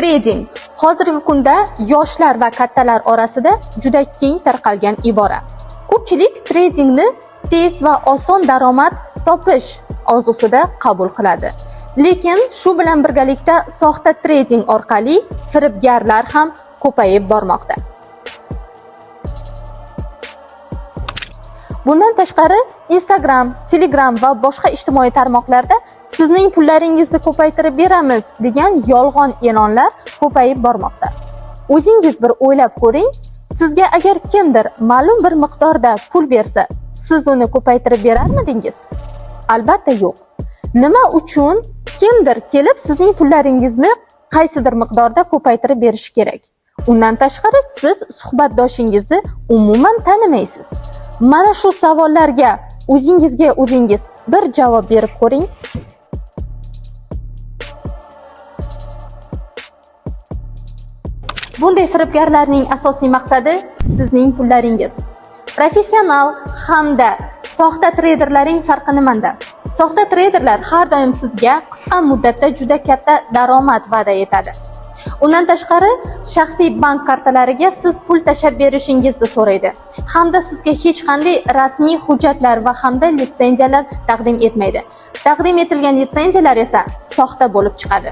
Trading hozirgi kunda yoshlar va kattalar orasida juda keng tarqalgan ibora. Ko'pchilik tradingni tez va oson daromad topish orzusida qabul qiladi. Lekin shu bilan birgalikda soxta trading orqali firibgarlar ham ko'payib bormoqda. Bundan tashqari, Instagram, Telegram va boshqa ijtimoiy tarmoqlarda sizning pullaringizni ko'paytirib beramiz degan yolg'on e'lonlar ko'payib bormoqda. O'zingiz bir o'ylab ko'ring, sizga agar kimdir ma'lum bir miqdorda pul bersa, siz uni ko'paytirib berarmidingiz? Albatta yo'q. Nima uchun kimdir kelib sizning pullaringizni qaysidir miqdorda ko'paytirib berishi kerak? Undan tashqari, siz suhbatdoshingizni umuman tanimaysiz. Mana shu savollarga o'zingizga o'zingiz bir javob berib ko'ring. Bunday firibgarlarning asosiy maqsadi sizning pullaringiz. Professional hamda soxta treyderlarning farqi nimada? Soxta treyderlar har doim sizga qisqa muddatda juda katta daromad va'da etadi. Undan tashqari, shaxsiy bank kartalariga siz pul tashab berishingizni so'raydi hamda sizga hech qanday rasmiy hujjatlar va hamda litsenziyalar taqdim etmaydi. Taqdim etilgan litsenziyalar esa soxta bo'lib chiqadi.